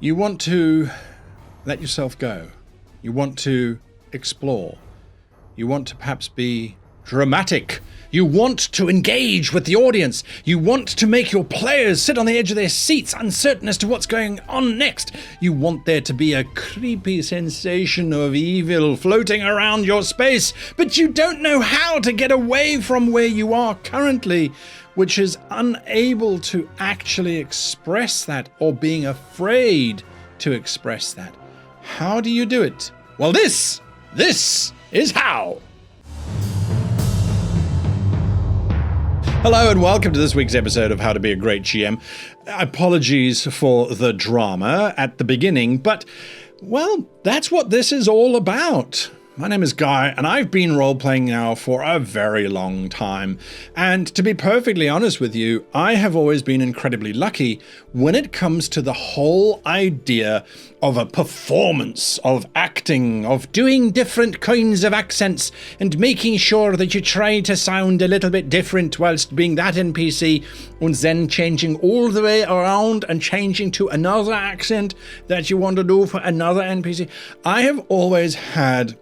You want to let yourself go. You want to explore. You want to perhaps be dramatic. You want to engage with the audience. You want to make your players sit on the edge of their seats, uncertain as to what's going on next. You want there to be a creepy sensation of evil floating around your space, but you don't know how to get away from where you are currently, which is unable to actually express that or being afraid to express that. How do you do it? Well, this is how. Hello and welcome to this week's episode of How to Be a Great GM. Apologies for the drama at the beginning, but, well, that's what this is all about. My name is Guy, and I've been role-playing now for a very long time. And to be perfectly honest with you, I have always been incredibly lucky when it comes to the whole idea of a performance, of acting, of doing different kinds of accents, and making sure that you try to sound a little bit different whilst being that NPC, and then changing all the way around and changing to another accent that you want to do for another NPC. I have always had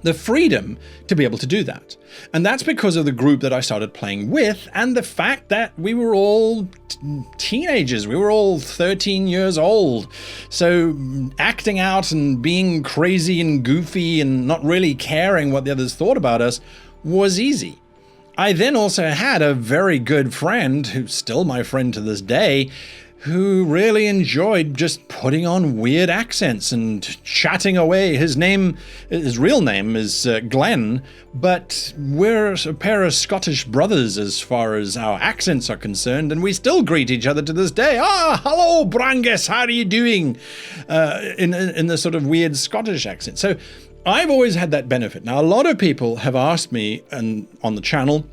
the freedom to be able to do that. And that's because of the group that I started playing with and the fact that we were all teenagers. We were all 13 years old. So acting out and being crazy and goofy and not really caring what the others thought about us was easy. I then also had a very good friend, who's still my friend to this day, who really enjoyed just putting on weird accents and chatting away. His real name is Glenn, but we're a pair of Scottish brothers as far as our accents are concerned, and we still greet each other to this day. Hello, Brangus, how are you doing? In the sort of weird Scottish accent. So I've always had that benefit. Now, a lot of people have asked me on the channel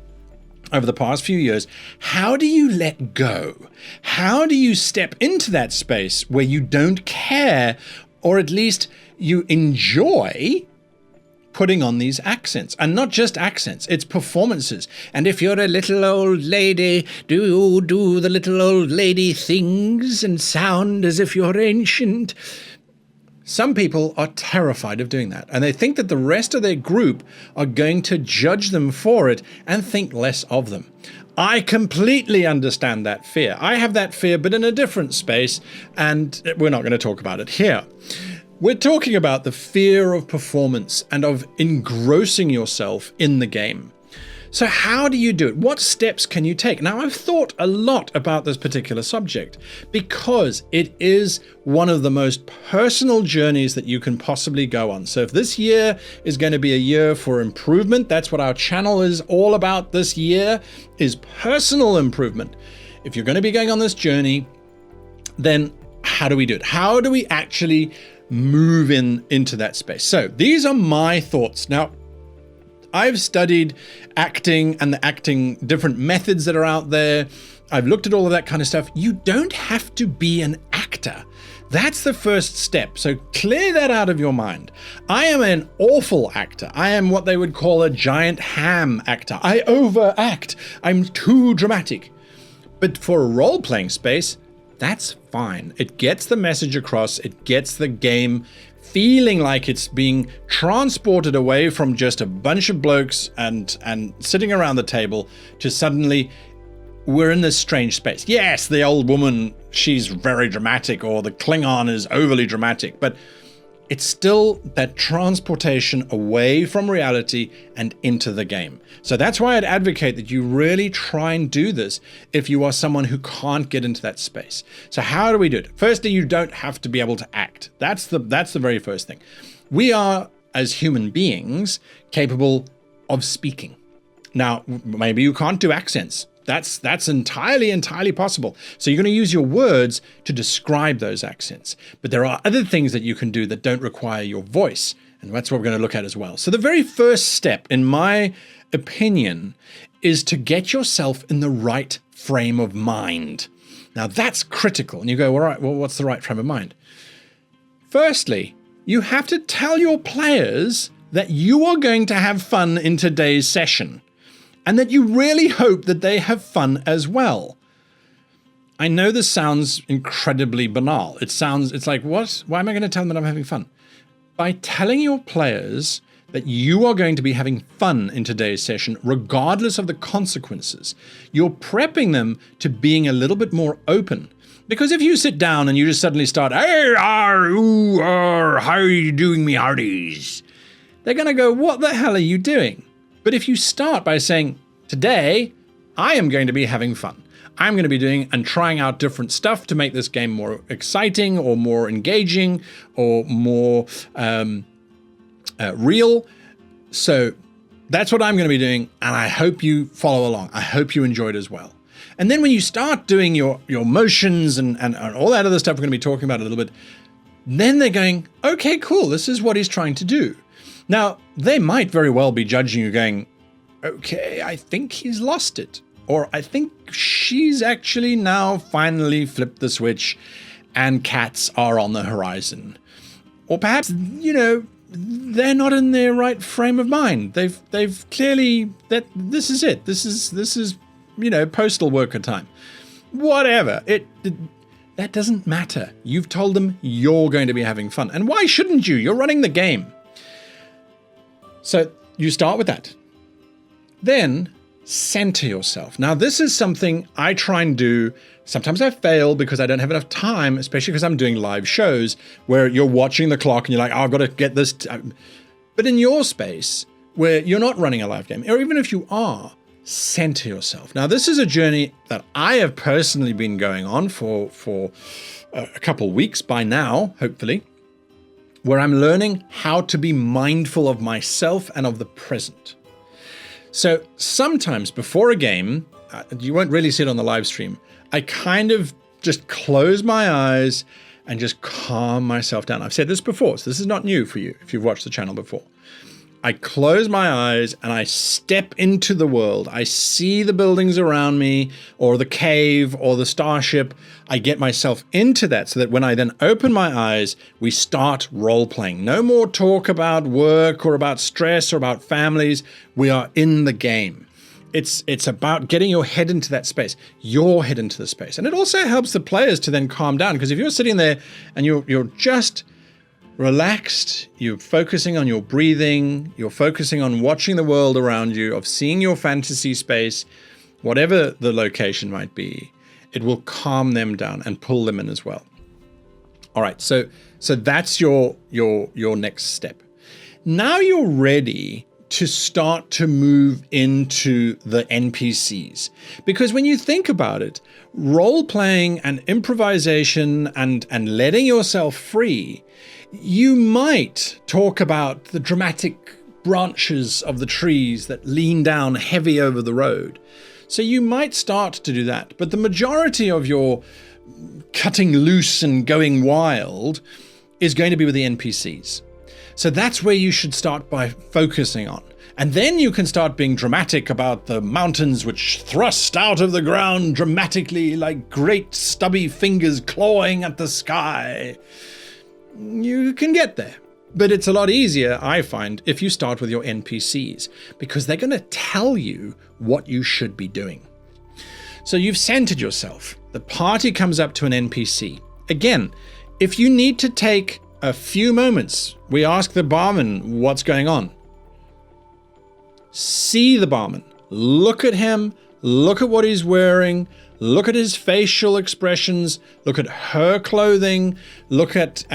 over the past few years, how do you let go? How do you step into that space where you don't care, or at least you enjoy putting on these accents? And not just accents, it's performances. And if you're a little old lady, do you do the little old lady things and sound as if you're ancient? Some people are terrified of doing that, and they think that the rest of their group are going to judge them for it and think less of them. I completely understand that fear. I have that fear, but in a different space, and we're not going to talk about it here. We're talking about the fear of performance and of engrossing yourself in the game. So how do you do it? What steps can you take? Now, I've thought a lot about this particular subject because it is one of the most personal journeys that you can possibly go on. So if this year is going to be a year for improvement, that's what our channel is all about this year, is personal improvement. If you're going to be going on this journey, then how do we do it? How do we actually move into that space? So these are my thoughts. Now, I've studied acting and the acting different methods that are out there. I've looked at all of that kind of stuff. You don't have to be an actor. That's the first step. So clear that out of your mind. I am an awful actor. I am what they would call a giant ham actor. I overact. I'm too dramatic. But for a role-playing space, that's fine. It gets the message across. It gets the game feeling like it's being transported away from just a bunch of blokes and sitting around the table to suddenly we're in this strange space. Yes, the old woman, she's very dramatic, or the Klingon is overly dramatic, but it's still that transportation away from reality and into the game. So that's why I'd advocate that you really try and do this if you are someone who can't get into that space. So how do we do it? Firstly, you don't have to be able to act. That's the very first thing. We are, as human beings, capable of speaking. Now, maybe you can't do accents. That's entirely possible. So you're going to use your words to describe those accents. But there are other things that you can do that don't require your voice. And that's what we're going to look at as well. So the very first step, in my opinion, is to get yourself in the right frame of mind. Now that's critical. And you go, all right, well, what's the right frame of mind? Firstly, you have to tell your players that you are going to have fun in today's session, and that you really hope that they have fun as well. I know this sounds incredibly banal. It's like, what? Why am I going to tell them that I'm having fun? By telling your players that you are going to be having fun in today's session, regardless of the consequences, you're prepping them to being a little bit more open. Because if you sit down and you just suddenly start, hey, ooh, how are you doing, me hearties? They're going to go, what the hell are you doing? But if you start by saying, today, I am going to be having fun. I'm going to be doing and trying out different stuff to make this game more exciting or more engaging or more real. So that's what I'm going to be doing, and I hope you follow along. I hope you enjoy it as well. And then when you start doing your motions and all that other stuff we're going to be talking about a little bit, then they're going, okay, cool, this is what he's trying to do. Now, they might very well be judging you going, okay, I think he's lost it. Or I think she's actually now finally flipped the switch and cats are on the horizon. Or perhaps, they're not in their right frame of mind. They've clearly, this is it. This is postal worker time. Whatever. That doesn't matter. You've told them you're going to be having fun. And why shouldn't you? You're running the game. So you start with that. Then center yourself. Now, this is something I try and do. Sometimes I fail because I don't have enough time, especially because I'm doing live shows where you're watching the clock and you're like, oh, I've got to get this. But in your space where you're not running a live game, or even if you are, center yourself. Now, this is a journey that I have personally been going on for a couple weeks by now, hopefully, where I'm learning how to be mindful of myself and of the present. So sometimes before a game, you won't really see it on the live stream, I kind of just close my eyes and just calm myself down. I've said this before, so this is not new for you if you've watched the channel before. I close my eyes and I step into the world. I see the buildings around me or the cave or the starship. I get myself into that so that when I then open my eyes, we start role-playing. No more talk about work or about stress or about families. We are in the game. It's about getting your head into that space, your head into the space. And it also helps the players to then calm down, because if you're sitting there and you're just relaxed, you're focusing on your breathing, you're focusing on watching the world around you, of seeing your fantasy space, whatever the location might be, it will calm them down and pull them in as well. All right, so that's your next step. Now you're ready to start to move into the NPCs. Because when you think about it, role-playing and improvisation and letting yourself free, you might talk about the dramatic branches of the trees that lean down heavy over the road. So you might start to do that. But the majority of your cutting loose and going wild is going to be with the NPCs. So that's where you should start by focusing on. And then you can start being dramatic about the mountains which thrust out of the ground dramatically like great stubby fingers clawing at the sky. You can get there. But it's a lot easier, I find, if you start with your NPCs, because they're going to tell you what you should be doing. So you've centered yourself. The party comes up to an NPC. Again, if you need to take a few moments, we ask the barman what's going on. See the barman. Look at him. Look at what he's wearing. Look at his facial expressions. Look at her clothing. Look at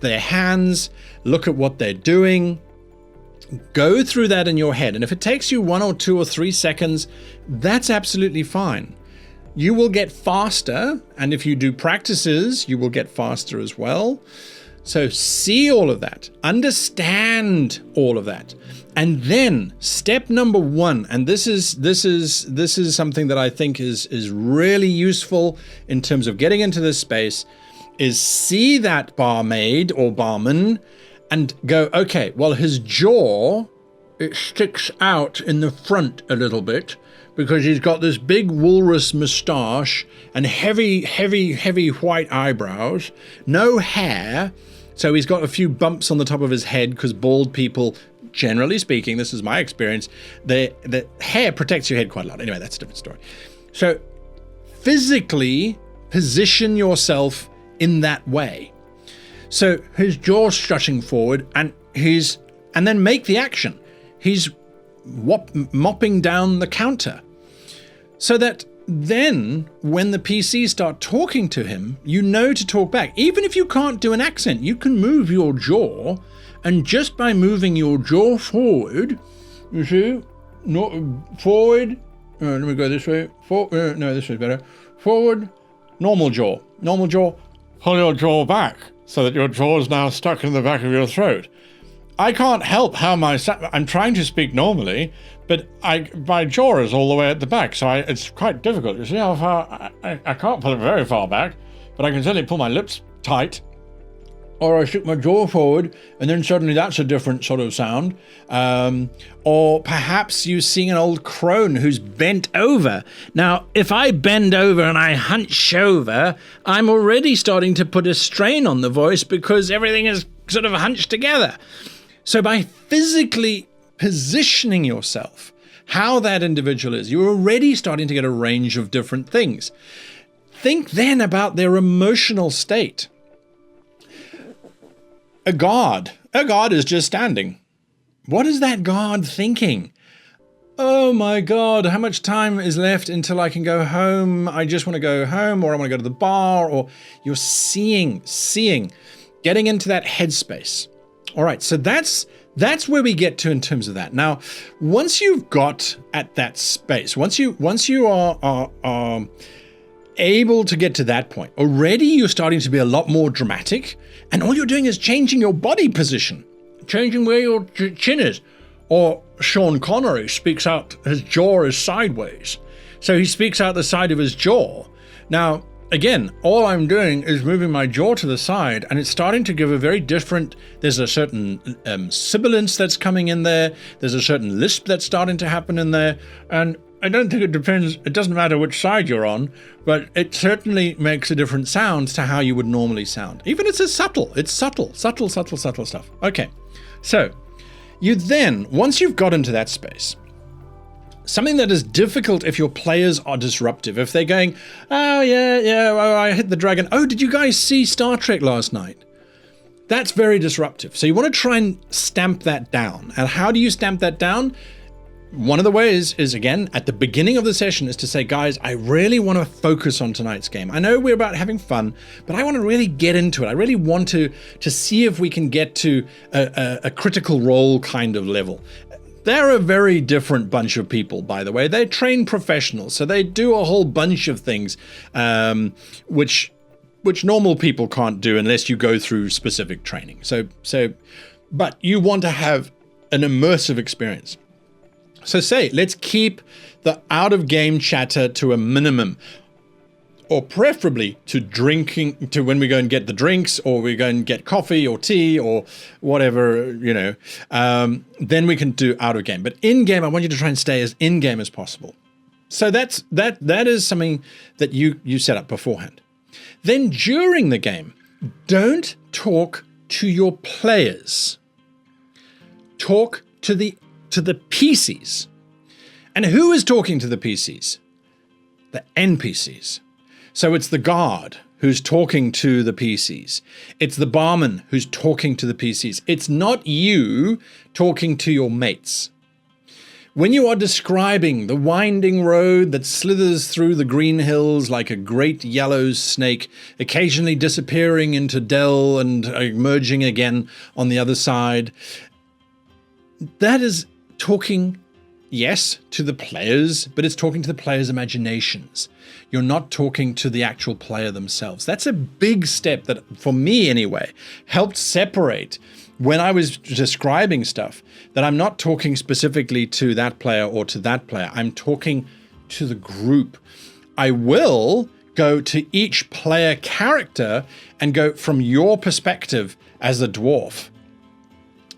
their hands. Look at what they're doing. Go through that in your head. And if it takes you 1 or 2 or 3 seconds, that's absolutely fine. You will get faster. And if you do practices, you will get faster as well. So see all of that. Understand all of that. And then step number 1, and this is something that I think is really useful in terms of getting into this space, is see that barmaid or barman and go, okay, well, his jaw, it sticks out in the front a little bit because he's got this big walrus mustache and heavy white eyebrows, no hair. So he's got a few bumps on the top of his head because bald people, generally speaking, this is my experience, the hair protects your head quite a lot. Anyway, that's a different story. So physically, position yourself in that way. So his jaw's stretching forward, and then make the action. He's mopping down the counter. So that then when the PCs start talking to him, you know to talk back. Even if you can't do an accent, you can move your jaw, and just by moving your jaw forward, you see, forward, let me go this way, no, this way better, forward, normal jaw, pull your jaw back so that your jaw is now stuck in the back of your throat. I can't help how I'm trying to speak normally, but my jaw is all the way at the back, so it's quite difficult. You see how far, I can't pull it very far back, but I can certainly pull my lips tight, or I stick my jaw forward, and then suddenly that's a different sort of sound. Or perhaps you're seeing an old crone who's bent over. Now, if I bend over and I hunch over, I'm already starting to put a strain on the voice because everything is sort of hunched together. So by physically positioning yourself, how that individual is, you're already starting to get a range of different things. Think then about their emotional state. A guard is just standing. What is that guard thinking? Oh my God, how much time is left until I can go home? I just want to go home, or I want to go to the bar, or you're seeing, getting into that headspace. All right, so that's where we get to in terms of that. Now, once you've got at that space, once you are able to get to that point, already you're starting to be a lot more dramatic, and all you're doing is changing your body position, changing where your chin is. Or Sean Connery speaks out, his jaw is sideways, so he speaks out the side of his jaw. Now, again, all I'm doing is moving my jaw to the side, and it's starting to give a very different, there's a certain sibilance that's coming in there, there's a certain lisp that's starting to happen in there, and I don't think it doesn't matter which side you're on, but it certainly makes a different sound to how you would normally sound. Even it's subtle stuff. Okay, so you then, once you've got into that space, something that is difficult if your players are disruptive, if they're going, oh yeah, I hit the dragon. Oh, did you guys see Star Trek last night? That's very disruptive. So you want to try and stamp that down. And how do you stamp that down? One of the ways is, again, at the beginning of the session, is to say, guys, I really want to focus on tonight's game. I know we're about having fun, but I want to really get into it. I really want to see if we can get to a critical role kind of level. They're a very different bunch of people, by the way. They're trained professionals, so they do a whole bunch of things which normal people can't do unless you go through specific training. But you want to have an immersive experience. So let's keep the out-of-game chatter to a minimum, or preferably to drinking, to when we go and get the drinks, or we go and get coffee or tea or whatever, then we can do out-of-game. But in-game, I want you to try and stay as in-game as possible. So that is something that you set up beforehand. Then during the game, don't talk to your players. Talk to the PCs. And who is talking to the PCs? The NPCs. So it's the guard who's talking to the PCs. It's the barman who's talking to the PCs. It's not you talking to your mates. When you are describing the winding road that slithers through the green hills like a great yellow snake, occasionally disappearing into dell and emerging again on the other side, that is talking, yes, to the players, but it's talking to the players' imaginations. You're not talking to the actual player themselves. That's a big step that, for me anyway, helped separate when I was describing stuff, that I'm not talking specifically to that player or to that player. I'm talking to the group. I will go to each player character and go from your perspective as a dwarf.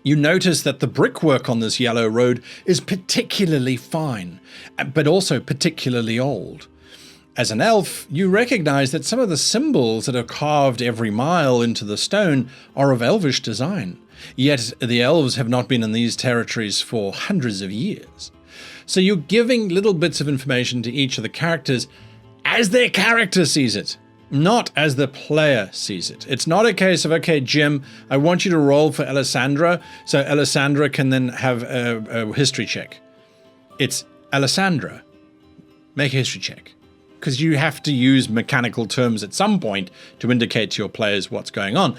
You notice that the brickwork on this yellow road is particularly fine, but also particularly old. As an elf, you recognize that some of the symbols that are carved every mile into the stone are of elvish design, yet the elves have not been in these territories for hundreds of years. So you're giving little bits of information to each of the characters as their character sees it. not as the player sees it. It's not a case of, okay, Jim, I want you to roll for Alessandra, so Alessandra can then have a history check. It's Alessandra, make a history check. Because you have to use mechanical terms at some point to indicate to your players what's going on.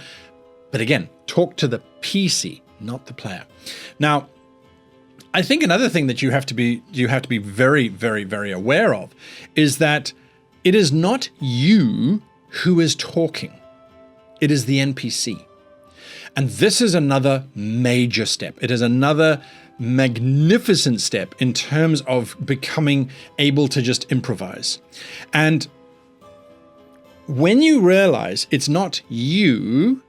But again, talk to the PC, not the player. Now, I think another thing that you have to be very, very, very aware of is that it is not you who is talking. It is the NPC. And this is another major step. It is another magnificent step in terms of becoming able to just improvise. And when you realize it's not you,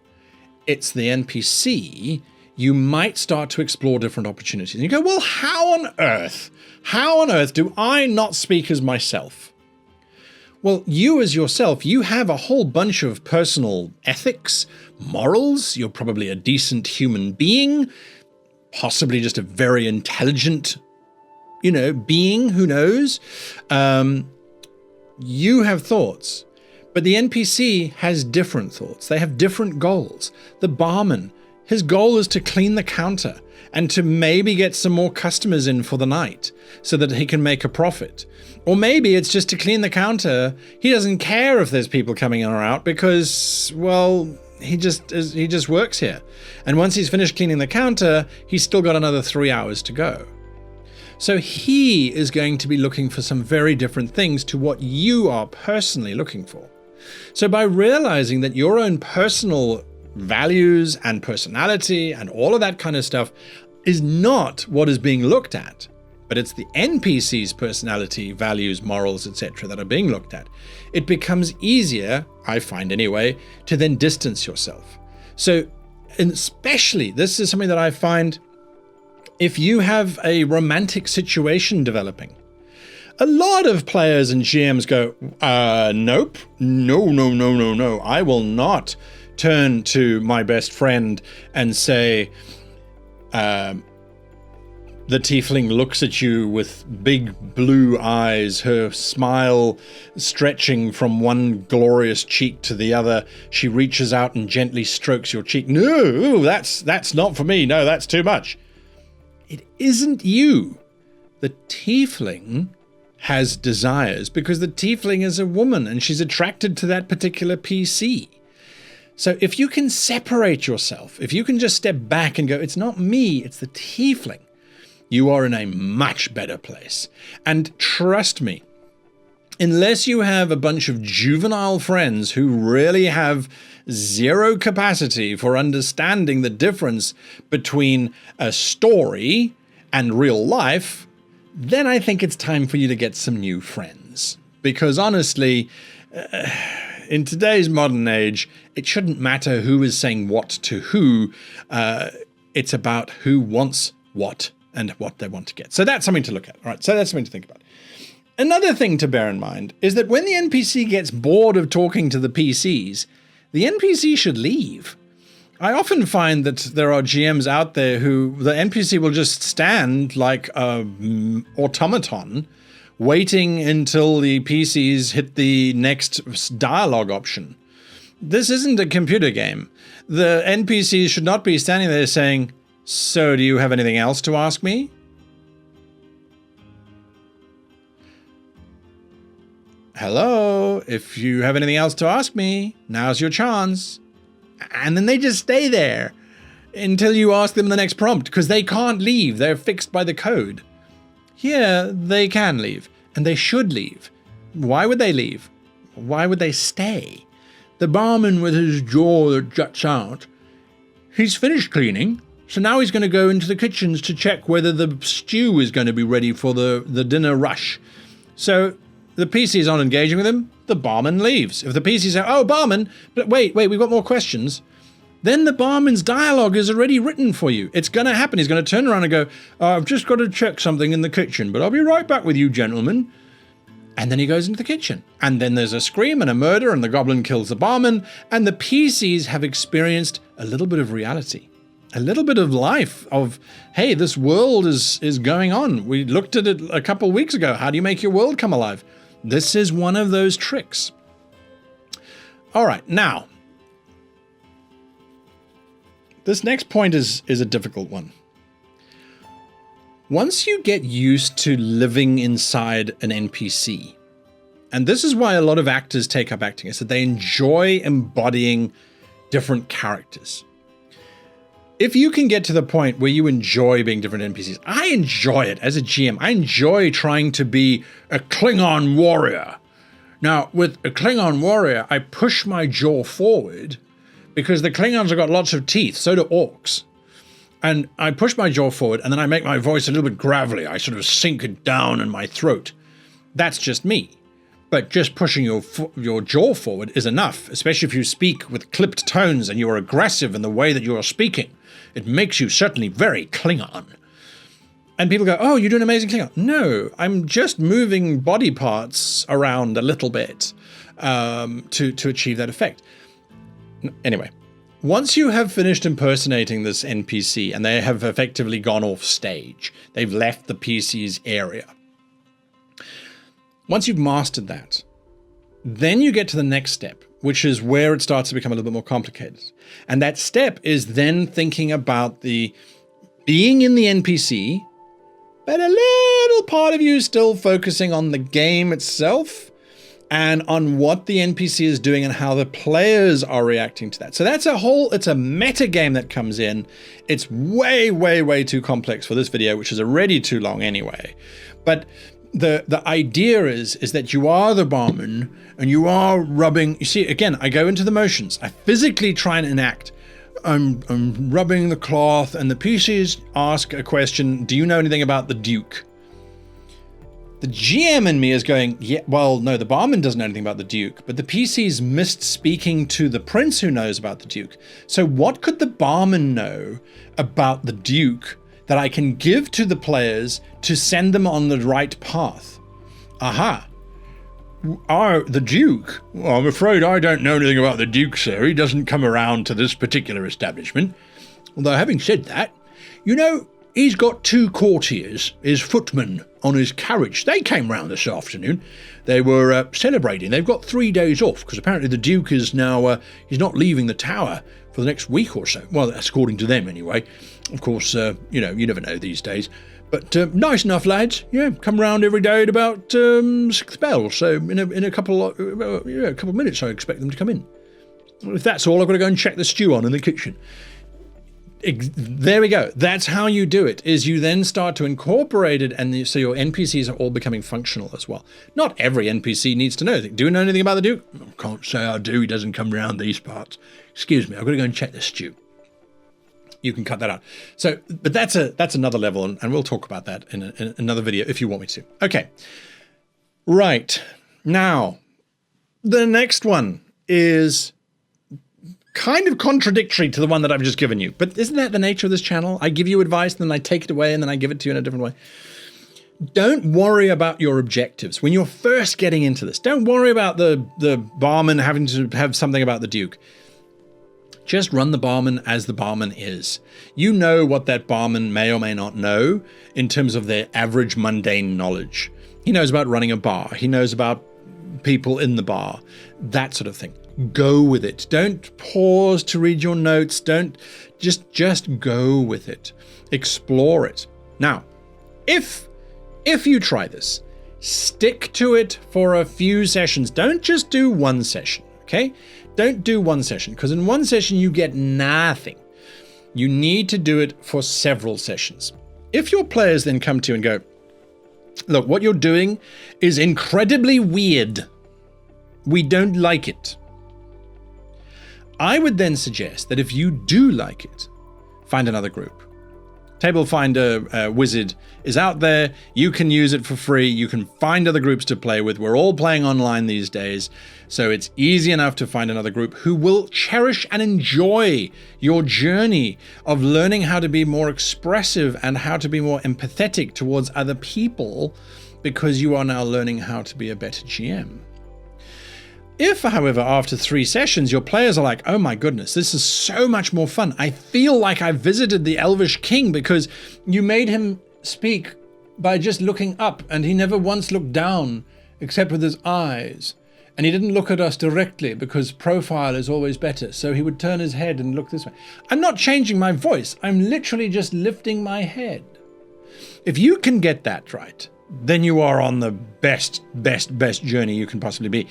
it's the NPC, you might start to explore different opportunities. And you go, well, how on earth do I not speak as myself? Well, you as yourself, you have a whole bunch of personal ethics, morals. You're probably a decent human being, possibly just a very intelligent, being, who knows? You have thoughts, but the NPC has different thoughts. They have different goals. The barman, his goal is to clean the counter and to maybe get some more customers in for the night so that he can make a profit. Or maybe it's just to clean the counter. He doesn't care if there's people coming in or out because, well, he just works here. And once he's finished cleaning the counter, he's still got another 3 hours to go. So he is going to be looking for some very different things to what you are personally looking for. So by realizing that your own personal values and personality and all of that kind of stuff is not what is being looked at, but it's the NPC's personality, values, morals, etc. that are being looked at, it becomes easier, I find anyway, to then distance yourself. So, and especially, this is something that I find if you have a romantic situation developing. A lot of players and GMs go, nope, no, I will not turn to my best friend and say, the tiefling looks at you with big blue eyes, her smile stretching from one glorious cheek to the other. She reaches out and gently strokes your cheek. No, that's not for me. No, that's too much. It isn't you. The tiefling has desires because the tiefling is a woman and she's attracted to that particular PC. So if you can separate yourself, if you can just step back and go, it's not me, it's the tiefling, you are in a much better place. And trust me, unless you have a bunch of juvenile friends who really have zero capacity for understanding the difference between a story and real life, then I think it's time for you to get some new friends. Because honestly, in today's modern age, it shouldn't matter who is saying what to who. It's about who wants what and what they want to get. So that's something to look at. All right, so that's something to think about. Another thing to bear in mind is that when the NPC gets bored of talking to the PCs, the NPC should leave. I often find that there are GMs out there who the NPC will just stand like an automaton, waiting until the PCs hit the next dialogue option. This isn't a computer game. The NPCs should not be standing there saying, "So do you have anything else to ask me?" Hello, if you have anything else to ask me, now's your chance. And then they just stay there until you ask them the next prompt, because they can't leave. They're fixed by the code. Here, they can leave, and they should leave. Why would they leave? Why would they stay? The barman with his jaw that juts out, he's finished cleaning, so now he's going to go into the kitchens to check whether the stew is going to be ready for the dinner rush. So the PC's not engaging with him, the barman leaves. If the PC says, "Oh, barman, but wait, we've got more questions," then the barman's dialogue is already written for you. It's going to happen. He's going to turn around and go, "I've just got to check something in the kitchen, but I'll be right back with you, gentlemen." And then he goes into the kitchen. And then there's a scream and a murder, and the goblin kills the barman, and the PCs have experienced a little bit of reality. A little bit of life of, hey, this world is going on. We looked at it a couple of weeks ago. How do you make your world come alive? This is one of those tricks. All right, now, this next point is a difficult one. Once you get used to living inside an NPC, and this is why a lot of actors take up acting, is that they enjoy embodying different characters. If you can get to the point where you enjoy being different NPCs, I enjoy it as a GM. I enjoy trying to be a Klingon warrior. Now, with a Klingon warrior, I push my jaw forward because the Klingons have got lots of teeth, so do orcs. And I push my jaw forward and then I make my voice a little bit gravelly. I sort of sink it down in my throat. That's just me. But just pushing your jaw forward is enough, especially if you speak with clipped tones and you're aggressive in the way that you are speaking. It makes you certainly very Klingon. And people go, oh, you do an amazing Klingon. No, I'm just moving body parts around a little bit to achieve that effect. Anyway, once you have finished impersonating this NPC and they have effectively gone off stage, they've left the PC's area. Once you've mastered that, then you get to the next step, which is where it starts to become a little bit more complicated. And that step is then thinking about the being in the NPC, but a little part of you still focusing on the game itself and on what the NPC is doing and how the players are reacting to that. So that's it's a meta game that comes in. It's way, way, way too complex for this video, which is already too long anyway. But the idea is that you are the barman and you are rubbing. You see, again, I go into the motions. I physically try and enact. I'm rubbing the cloth, and the PCs ask a question. Do you know anything about the Duke? The GM in me is going, yeah, well, no, the barman doesn't know anything about the Duke, but the PCs missed speaking to the prince who knows about the Duke. So what could the barman know about the Duke that I can give to the players to send them on the right path? Aha. The Duke? Well, I'm afraid I don't know anything about the Duke, sir. He doesn't come around to this particular establishment. Although, having said that, you know, he's got 2 courtiers, his footmen, on his carriage. They came round this afternoon. They were celebrating. They've got 3 days off, because apparently the Duke is now, he's not leaving the tower for the next week or so. Well, that's according to them anyway. Of course, you know, you never know these days. But nice enough, lads. Yeah, come round every day at about 6 bells. So in a couple of minutes, I expect them to come in. If that's all, I've got to go and check the stew on in the kitchen. There we go. That's how you do it, is you then start to incorporate it, and so your NPCs are all becoming functional as well. Not every NPC needs to know. Do you know anything about the Duke? I can't say I do. He doesn't come around these parts. Excuse me, I've got to go and check the stew. You can cut that out. So, but that's another level, and we'll talk about that in another video if you want me to. Okay. Right. Now, the next one is kind of contradictory to the one that I've just given you. But isn't that the nature of this channel? I give you advice, and then I take it away, and then I give it to you in a different way. Don't worry about your objectives when you're first getting into this. Don't worry about the barman having to have something about the Duke. Just run the barman as the barman is. You know what that barman may or may not know in terms of their average mundane knowledge. He knows about running a bar. He knows about people in the bar, that sort of thing. Go with it. Don't pause to read your notes. Don't just go with it. Explore it. Now, if you try this, stick to it for a few sessions. Don't just do one session, okay? Don't do one session, because in one session you get nothing. You need to do it for several sessions. If your players then come to you and go, look, what you're doing is incredibly weird. We don't like it. I would then suggest that if you do like it, find another group. Table Finder Wizard is out there. You can use it for free. You can find other groups to play with. We're all playing online these days, so it's easy enough to find another group who will cherish and enjoy your journey of learning how to be more expressive and how to be more empathetic towards other people, because you are now learning how to be a better GM. If, however, after 3 sessions, your players are like, oh my goodness, this is so much more fun. I feel like I visited the Elvish King because you made him speak by just looking up, and he never once looked down except with his eyes. And he didn't look at us directly because profile is always better. So he would turn his head and look this way. I'm not changing my voice. I'm literally just lifting my head. If you can get that right, then you are on the best journey you can possibly be.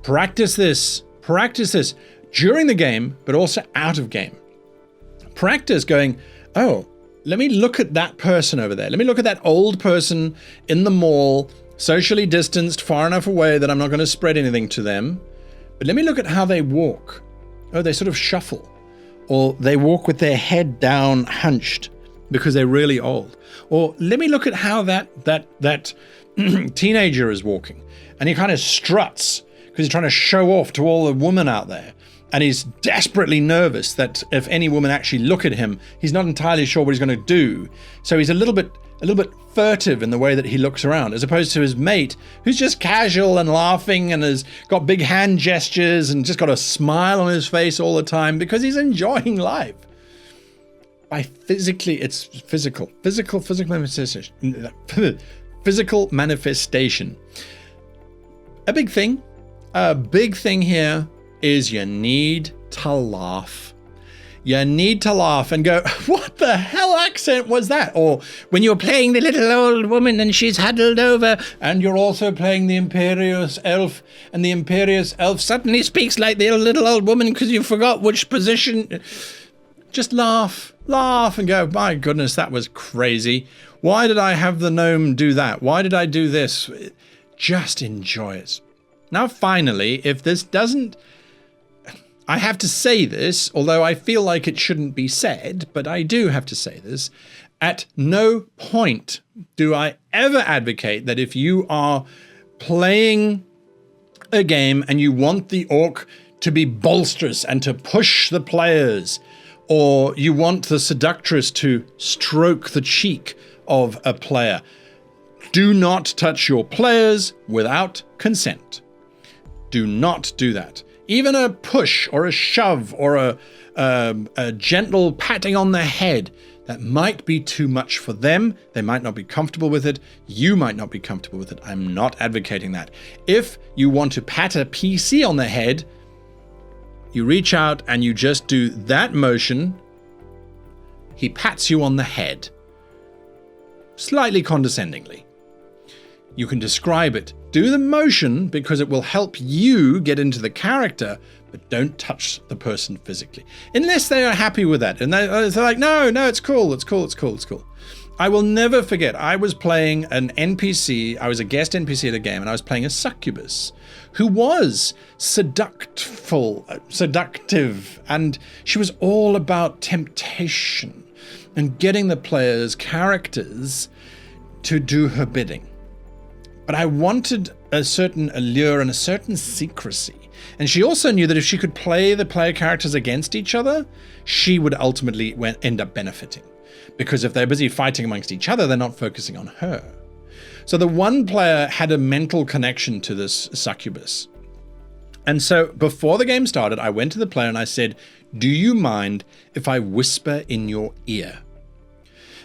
Practice this during the game, but also out of game. Practice going, oh, let me look at that person over there. Let me look at that old person in the mall, socially distanced, far enough away that I'm not going to spread anything to them. But let me look at how they walk. Oh, they sort of shuffle. Or they walk with their head down hunched because they're really old. Or let me look at how that teenager is walking. And he kind of struts because he's trying to show off to all the women out there. And he's desperately nervous that if any woman actually look at him, he's not entirely sure what he's going to do. So he's a little bit furtive in the way that he looks around, as opposed to his mate, who's just casual and laughing and has got big hand gestures and just got a smile on his face all the time because he's enjoying life. It's physical manifestation. Physical manifestation. A big thing here is you need to laugh. You need to laugh and go, what the hell accent was that? Or when you're playing the little old woman and she's huddled over, and you're also playing the imperious elf, and the imperious elf suddenly speaks like the little old woman because you forgot which position. Just laugh and go, my goodness, that was crazy. Why did I have the gnome do that? Why did I do this? Just enjoy it. Now, finally, if this doesn't... I have to say this, although I feel like it shouldn't be said, but I do have to say this. At no point do I ever advocate that if you are playing a game and you want the orc to be bolsterous and to push the players, or you want the seductress to stroke the cheek of a player, do not touch your players without consent. Do not do that. Even a push or a shove or a gentle patting on the head, that might be too much for them. They might not be comfortable with it. You might not be comfortable with it. I'm not advocating that. If you want to pat a PC on the head, you reach out and you just do that motion. He pats you on the head, slightly condescendingly. You can describe it. Do the motion because it will help you get into the character, but don't touch the person physically. Unless they are happy with that. And they're like, no, it's cool. I will never forget, I was playing an NPC. I was a guest NPC at a game, and I was playing a succubus who was seductive, and she was all about temptation and getting the players' characters to do her bidding. But I wanted a certain allure and a certain secrecy. And she also knew that if she could play the player characters against each other, she would ultimately end up benefiting. Because if they're busy fighting amongst each other, they're not focusing on her. So the one player had a mental connection to this succubus. And so before the game started, I went to the player and I said, do you mind if I whisper in your ear?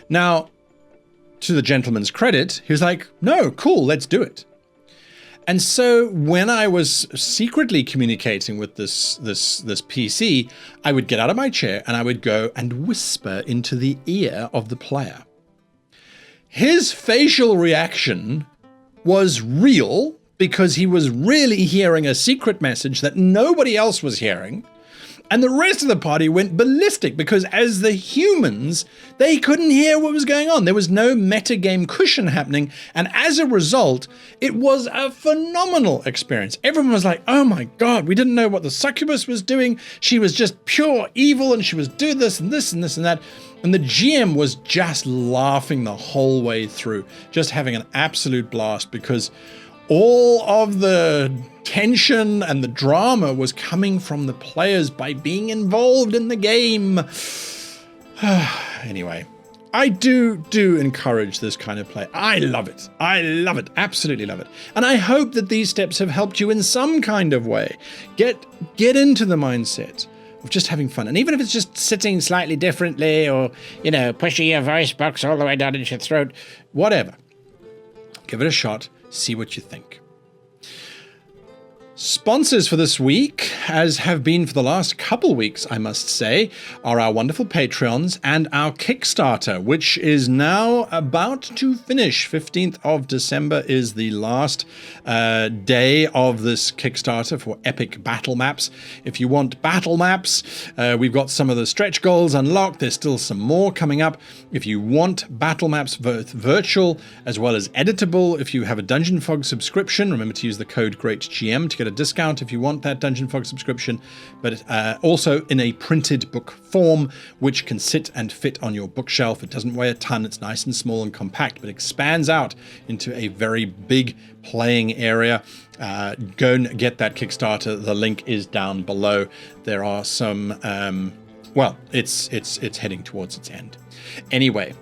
Now, to the gentleman's credit, he was like, no, cool, let's do it. And so when I was secretly communicating with this PC, I would get out of my chair and I would go and whisper into the ear of the player. His facial reaction was real because he was really hearing a secret message that nobody else was hearing. And the rest of the party went ballistic because as the humans, they couldn't hear what was going on. There was no metagame cushion happening. And as a result, it was a phenomenal experience. Everyone was like, oh my God, we didn't know what the succubus was doing. She was just pure evil and she was doing this and this and this and that. And the GM was just laughing the whole way through, just having an absolute blast because all of the tension and the drama was coming from the players by being involved in the game. Anyway, I do encourage this kind of play. I love it. Absolutely love it. And I hope that these steps have helped you in some kind of way. Get into the mindset of just having fun. And even if it's just sitting slightly differently or, pushing your voice box all the way down into your throat, whatever. Give it a shot. See what you think. Sponsors for this week, as have been for the last couple weeks, I must say, are our wonderful Patreons and our Kickstarter, which is now about to finish. 15th of December is the last day of this Kickstarter for epic battle maps. If you want battle maps, we've got some of the stretch goals unlocked. There's still some more coming up. If you want battle maps, both virtual as well as editable, if you have a Dungeon Fog subscription, remember to use the code GreatGM to get a discount if you want that Dungeon Fog subscription, but also in a printed book form, which can sit and fit on your bookshelf. It doesn't weigh a ton. It's nice and small and compact, but expands out into a very big playing area. Go and get that Kickstarter. The link is down below. There are some, it's heading towards its end. Anyway,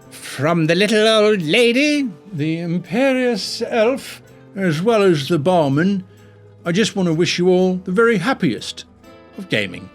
from the little old lady, the imperious elf, as well as the barman, I just want to wish you all the very happiest of gaming.